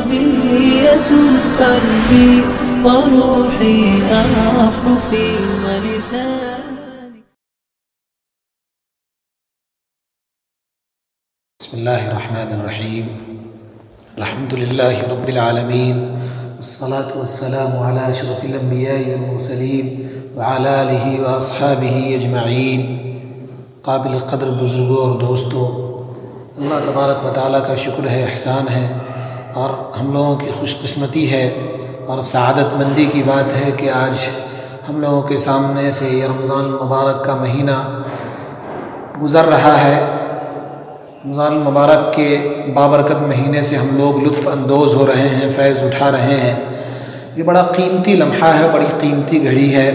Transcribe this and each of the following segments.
رمية قلبي وروحي أحفي ولساني. بسم الله الرحمن الرحيم. الحمد لله رب العالمين، والصلاة والسلام على أشرف الأنبياء والمرسلين وعلى آلہ وأصحابہ اجمعین. قابل قدر بزرگوں اور دوستوں، اللہ تبارک و تعالیٰ کا شکر ہے، احسان ہے، اور ہم لوگوں کی خوش قسمتی ہے اور سعادت مندی کی بات ہے کہ آج ہم لوگوں کے سامنے سے یہ رمضان المبارک کا مہینہ گزر رہا ہے. رمضان المبارک کے بابرکت مہینے سے ہم لوگ لطف اندوز ہو رہے ہیں، فیض اٹھا رہے ہیں. یہ بڑا قیمتی لمحہ ہے، بڑی قیمتی گھڑی ہے،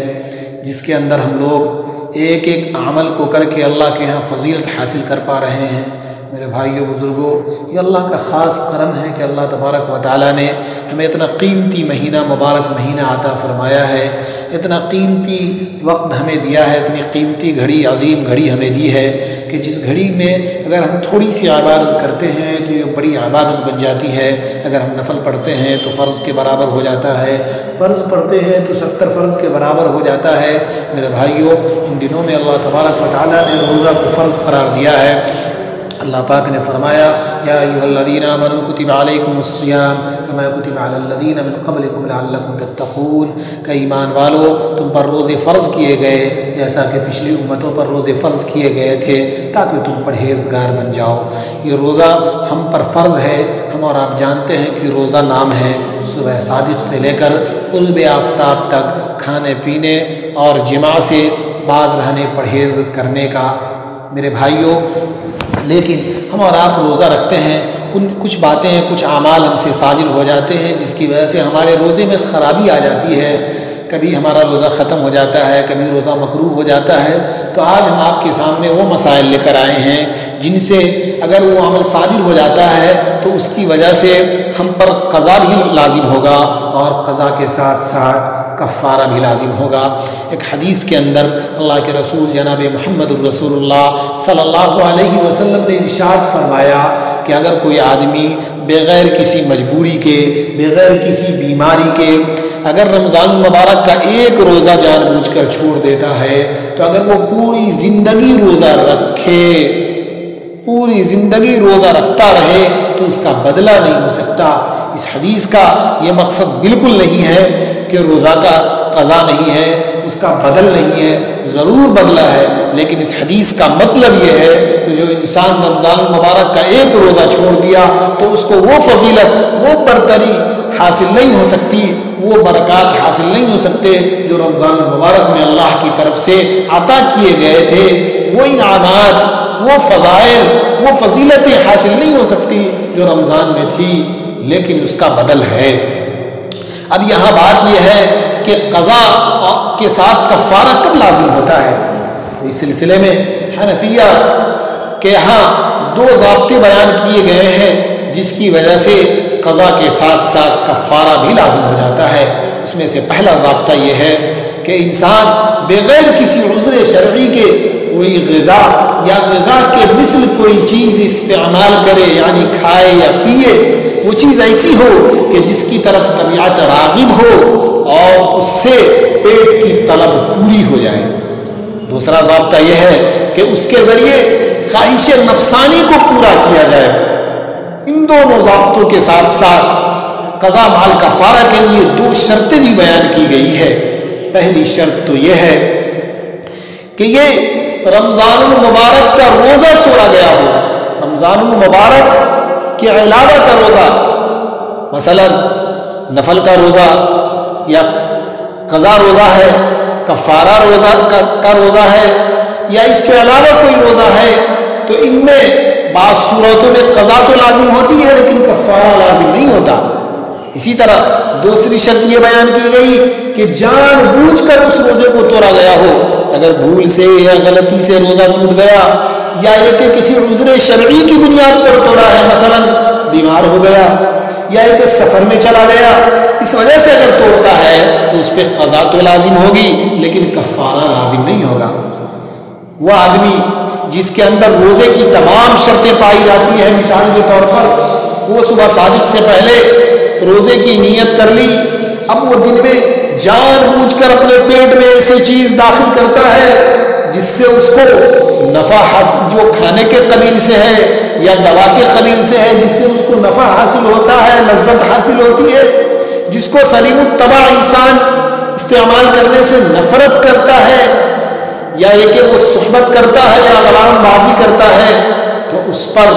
جس کے اندر ہم لوگ ایک ایک عمل کو کر کے اللہ کے ہاں فضیلت حاصل کر پا رہے ہیں. میرے بھائیوں بزرگوں، یہ اللہ کا خاص کرم ہے کہ اللہ تبارک و تعالیٰ نے ہمیں اتنا قیمتی مہینہ، مبارک مہینہ عطا فرمایا ہے، اتنا قیمتی وقت ہمیں دیا ہے، اتنی قیمتی گھڑی، عظیم گھڑی ہمیں دی ہے کہ جس گھڑی میں اگر ہم تھوڑی سی عبادت کرتے ہیں تو یہ بڑی عبادت بن جاتی ہے. اگر ہم نفل پڑھتے ہیں تو فرض کے برابر ہو جاتا ہے، فرض پڑھتے ہیں تو 70 فرض کے برابر ہو جاتا ہے. میرے بھائیوں، ان دنوں میں اللہ تبارک و تعالیٰ نے روزہ کو فرض قرار دیا ہے. اللہ پاک نے فرمایا، یا ایھا الذین آمنوا کتب علیکم الصیام کما کتب علی الذین من قبلکم لعلکم تتقون. کہ ایمان والو، تم پر روزے فرض کیے گئے جیسا کہ پچھلی امتوں پر روزے فرض کیے گئے تھے تاکہ تم پرہیزگار بن جاؤ. یہ روزہ ہم پر فرض ہے. ہم اور آپ جانتے ہیں کہ روزہ نام ہے صبح صادق سے لے کر غروب آفتاب تک کھانے پینے اور جماع سے باز رہنے، پرہیز کرنے کا. میرے بھائیوں، لیکن ہم اور آپ روزہ رکھتے ہیں، کچھ باتیں، کچھ اعمال ہم سے صادر ہو جاتے ہیں جس کی وجہ سے ہمارے روزے میں خرابی آ جاتی ہے. کبھی ہمارا روزہ ختم ہو جاتا ہے، کبھی روزہ مکروہ ہو جاتا ہے. تو آج ہم آپ کے سامنے وہ مسائل لے کر آئے ہیں جن سے اگر وہ عمل صادر ہو جاتا ہے تو اس کی وجہ سے ہم پر قضا بھی لازم ہوگا اور قضا کے ساتھ ساتھ کفارہ بھی لازم ہوگا. ایک حدیث کے اندر اللہ کے رسول جناب محمد الرسول اللہ صلی اللہ علیہ وسلم نے ارشاد فرمایا کہ اگر کوئی آدمی بغیر کسی مجبوری کے، بغیر کسی بیماری کے اگر رمضان المبارک کا ایک روزہ جان بوجھ کر چھوڑ دیتا ہے تو اگر وہ پوری زندگی روزہ رکھے، پوری زندگی روزہ رکھتا رہے تو اس کا بدلہ نہیں ہو سکتا. اس حدیث کا یہ مقصد بالکل نہیں ہے کہ روزہ کا قضا نہیں ہے، اس کا بدل نہیں ہے، ضرور بدلہ ہے. لیکن اس حدیث کا مطلب یہ ہے کہ جو انسان رمضان المبارک کا ایک روزہ چھوڑ دیا تو اس کو وہ فضیلت، وہ برتری حاصل نہیں ہو سکتی، وہ برکات حاصل نہیں ہو سکتے جو رمضان المبارک میں اللہ کی طرف سے عطا کیے گئے تھے. وہ انعامات، وہ فضائل، وہ فضیلتیں حاصل نہیں ہو سکتی جو رمضان میں تھی، لیکن اس کا بدل ہے. اب یہاں بات یہ ہے کہ قضا کے ساتھ کفارہ کب لازم ہوتا ہے. اس سلسلے میں حنفیہ کے ہاں 2 ضابطے بیان کیے گئے ہیں جس کی وجہ سے قضا کے ساتھ ساتھ کفارہ بھی لازم ہو جاتا ہے. اس میں سے پہلا ضابطہ یہ ہے کہ انسان بغیر کسی عذر شرعی کے کوئی غذا یا غذا کے مثل کوئی چیز استعمال کرے، یعنی کھائے یا پیے، وہ چیز ایسی ہو کہ جس کی طرف طبیعت راغب ہو اور اس سے پیٹ کی طلب پوری ہو جائے. دوسرا ضابطہ یہ ہے کہ اس کے ذریعے خواہش نفسانی کو پورا کیا جائے. ان دونوں ضابطوں کے ساتھ ساتھ قضا مال کفارہ کے لیے 2 شرطیں بھی بیان کی گئی ہے. پہلی شرط تو یہ ہے کہ یہ رمضان المبارک کا روزہ توڑا گیا ہو. رمضان المبارک کے علاوہ کا روزہ، مثلا نفل کا روزہ یا قضا روزہ ہے، کفارہ روزہ کا روزہ ہے، یا اس کے علاوہ کوئی روزہ ہے، تو ان میں بعض صورتوں میں قضا تو لازم ہوتی ہے لیکن کفارہ لازم نہیں ہوتا. اسی طرح دوسری شرط یہ بیان کی گئی کہ جان بوجھ کر اس روزے کو توڑا گیا ہو. اگر بھول سے یا غلطی سے روزہ ٹوٹ گیا، یا یہ کہ کسی عذر شرعی کی بنیاد پر توڑا ہے، مثلا بیمار ہو گیا یا ایک سفر میں چلا گیا، اس وجہ سے اگر توڑتا ہے تو اس پہ قضا تو لازم ہوگی لیکن کفارہ لازم نہیں ہوگا. وہ آدمی جس کے اندر روزے کی تمام شرطیں پائی جاتی ہیں، مثال کے طور پر وہ صبح صادق سے پہلے روزے کی نیت کر لی، اب وہ دن میں جان بوجھ کر اپنے پیٹ میں ایسی چیز داخل کرتا ہے جس سے اس کو نفع حاصل، جو کھانے کے قبیل سے ہے یا دوا کے قبیل سے ہے، جس سے اس کو نفع حاصل ہوتا ہے، لذت حاصل ہوتی ہے، جس کو سلیم الطبع انسان استعمال کرنے سے نفرت کرتا ہے، یا یہ کہ وہ صحبت کرتا ہے یا غلام بازی کرتا ہے، تو اس پر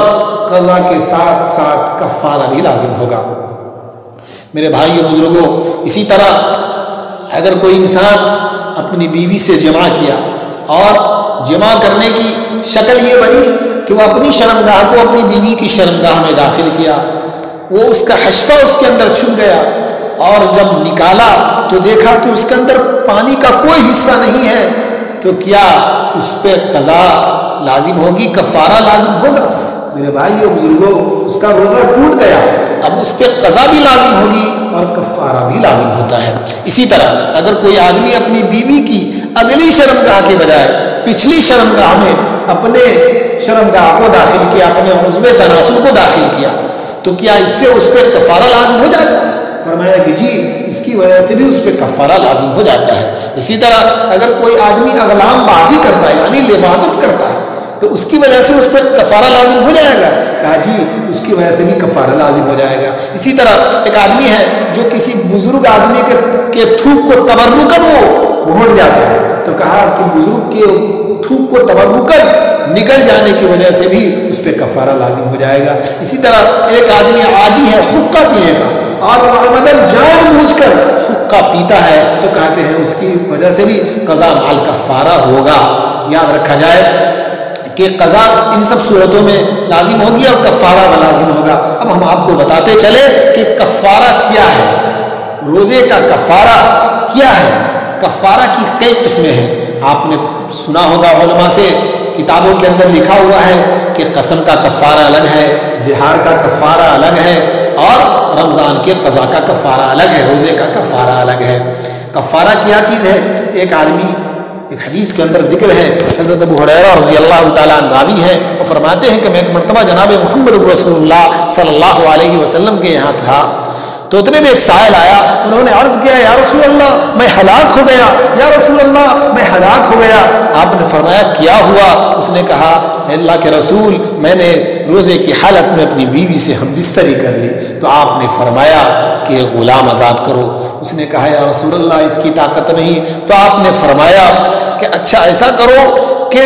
قضا کے ساتھ ساتھ کفارہ بھی لازم ہوگا۔ میرے بھائی اور بزرگوں، اسی طرح اگر کوئی انسان اپنی بیوی سے جمع کیا اور جمع کرنے کی شکل یہ بنی کہ وہ اپنی شرمگاہ کو اپنی بیوی کی شرمگاہ میں داخل کیا، وہ اس کا حشفہ اس کے اندر چھپ گیا، اور جب نکالا تو دیکھا کہ اس کے اندر پانی کا کوئی حصہ نہیں ہے، تو کیا اس پہ قضا لازم ہوگی، کفارہ لازم ہوگا؟ میرے بھائی اور بزرگوں، اس کا روزہ ٹوٹ گیا، اب اس پہ قضا بھی لازم ہوگی اور کفارہ بھی لازم ہوتا ہے۔ اسی طرح اگر کوئی آدمی اپنی بیوی کی اگلی شرمگاہ کے بجائے پچھلی شرمگاہ میں اپنے شرمگاہ کو داخل کیا، اپنے عضو تناسل کو داخل کیا، تو کیا اس سے اس پہ کفارہ لازم ہو جاتا ہے؟ فرمایا کہ جی، اس کی وجہ سے بھی اس پہ کفارہ لازم ہو جاتا ہے۔ اسی طرح اگر کوئی آدمی اغلام بازی کرتا ہے یعنی لواطت کرتا ہے، تو اس کی وجہ سے اس پہ کفارہ لازم ہو جائے گا؟ کہا جی، اس کی وجہ سے بھی کفارہ لازم ہو جائے گا۔ اسی طرح ایک آدمی ہے جو کسی بزرگ آدمی کے تھوک کو تبرکاً وہ گھونٹ جاتا ہے، تو کہا کہ بزرگ کے تھوک کو تبرکاً نکل جانے کی وجہ سے بھی اس پہ کفارہ لازم ہو جائے گا۔ اسی طرح ایک آدمی عادی ہے حقہ پینے کا اور معمدن جان بوجھ کر حقہ پیتا ہے، تو کہتے ہیں اس کی وجہ سے بھی قضا مال کفارہ ہوگا۔ یاد رکھا جائے کہ قضا ان سب صورتوں میں لازم ہوگی اور کفارہ لازم ہوگا۔ اب ہم آپ کو بتاتے چلے کہ کفارہ کیا ہے، روزے کا کفارہ کیا ہے۔ کفارہ کی کئی قسمیں ہیں، آپ نے سنا ہوگا علماء سے، کتابوں کے اندر لکھا ہوا ہے کہ قسم کا کفارہ الگ ہے، زہار کا کفارہ الگ ہے، اور رمضان کے قضا کا کفارہ الگ ہے، روزے کا کفارہ الگ ہے۔ کفارہ کیا چیز ہے؟ ایک آدمی، ایک حدیث کے اندر ذکر ہے، حضرت ابو ہریرہ رضی اللہ تعالیٰ عنہ راوی ہے، وہ فرماتے ہیں کہ میں ایک مرتبہ جناب محمد رسول اللہ صلی اللہ علیہ وسلم کے یہاں تھا، تو اتنے میں ایک سائل آیا، انہوں نے عرض کیا یا رسول اللہ میں ہلاک ہو گیا، یا رسول اللہ میں ہلاک ہو گیا۔ آپ نے فرمایا کیا ہوا؟ اس نے کہا اللہ کے رسول میں نے روزے کی حالت میں اپنی بیوی سے ہم بستری کر لی، تو آپ نے فرمایا کہ غلام آزاد کرو۔ اس نے کہا یا رسول اللہ اس کی طاقت نہیں، تو آپ نے فرمایا کہ اچھا ایسا کرو کہ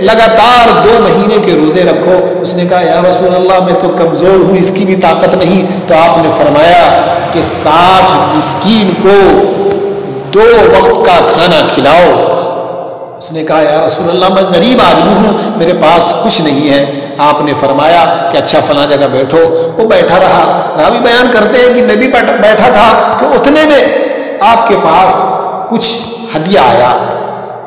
لگاتار 2 مہینے کے روزے رکھو۔ اس نے کہا یا رسول اللہ میں تو کمزور ہوں، اس کی بھی طاقت نہیں، تو آپ نے فرمایا کہ 60 مسکین کو 2 وقت کا کھانا کھلاؤ۔ اس نے کہا یا رسول اللہ میں غریب آدمی ہوں، میرے پاس کچھ نہیں ہے۔ آپ نے فرمایا کہ اچھا فلاں جگہ بیٹھو۔ وہ بیٹھا رہا، راوی بیان کرتے ہیں کہ میں بھی بیٹھا تھا کہ اتنے میں آپ کے پاس کچھ ہدیہ آیا،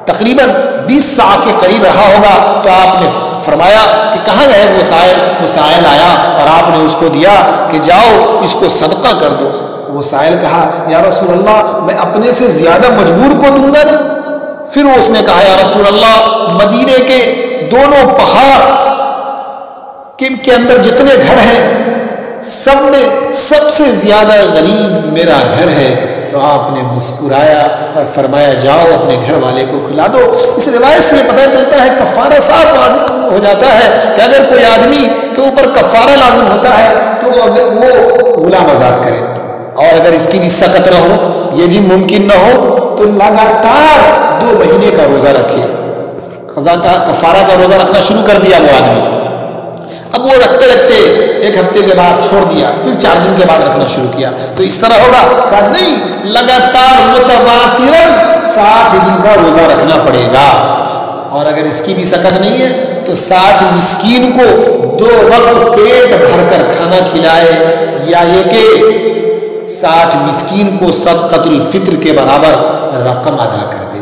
تقریباً 20 سا کے قریب رہا ہوگا، تو آپ نے فرمایا کہ کہاں گئے وہ سائل؟ وہ سائل آیا اور آپ نے اس کو دیا کہ جاؤ اس کو صدقہ کر دو۔ وہ سائل کہا یا رسول اللہ میں اپنے سے زیادہ مجبور کو دوں گا نا؟ پھر اس نے کہا یا رسول اللہ مدینے کے دونوں پہاڑ کے اندر جتنے گھر ہیں سب میں سب سے زیادہ غریب میرا گھر ہے۔ تو آپ نے مسکرایا اور فرمایا جاؤ اپنے گھر والے کو کھلا دو۔ اس روایت سے یہ پتہ چلتا ہے کفارہ صاف واضح ہو جاتا ہے کہ اگر کوئی آدمی کے اوپر کفارہ لازم ہوتا ہے تو اگر وہ غلام آزاد کرے، اور اگر اس کی بھی سکت نہ ہو، یہ بھی ممکن نہ ہو، تو لگاتار 2 مہینے کا روزہ رکھے۔ قضا کا کفارہ کا روزہ رکھنا شروع کر دیا وہ آدمی، اب وہ رکھتے رکھتے 1 ہفتے کے بعد چھوڑ دیا، پھر 4 دن کے بعد رکھنا شروع کیا، تو اس طرح ہوگا؟ کہا نہیں، لگاتار متواتراً 60 دن کا روزہ رکھنا پڑے گا، اور اگر اس کی بھی سکت نہیں ہے تو 60 مسکین کو 2 وقت پیٹ بھر کر کھانا کھلائے، یا یہ کہ 60 مسکین کو صدقۃ الفطر کے برابر رقم ادا کر دے۔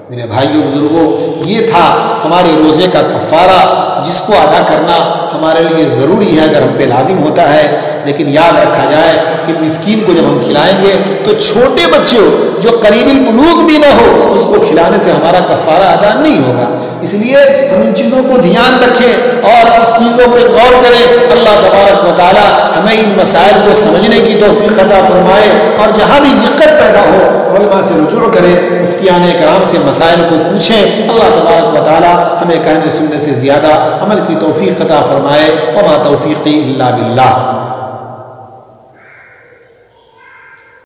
میرے بھائیوں بزرگوں، یہ تھا ہمارے روزے کا کفارہ، جس کو ادا کرنا ہمارے لیے ضروری ہے اگر ہم پہ لازم ہوتا ہے۔ لیکن یاد رکھا جائے کہ مسکین کو جب ہم کھلائیں گے تو چھوٹے بچے جو قریب البلوغ بھی نہ ہو اس کو کھلانے سے ہمارا کفارہ ادا نہیں ہوگا۔ اس لیے ہم ان چیزوں کو دھیان رکھیں اور اس چیزوں پہ غور کریں۔ اللہ تبارک و تعالی ہمیں ان مسائل کو سمجھنے کی توفیق عطا فرمائے، اور جہاں بھی دقت پیدا ہو علماء سے رجوع کریں، مفتیان کرام سے مسائل کو پوچھیں۔ اللہ تبارک و تعالی ہمیں کہنے سننے سے زیادہ عمل کی توفیق عطا فرمائے۔ وما توفیقی الا باللہ۔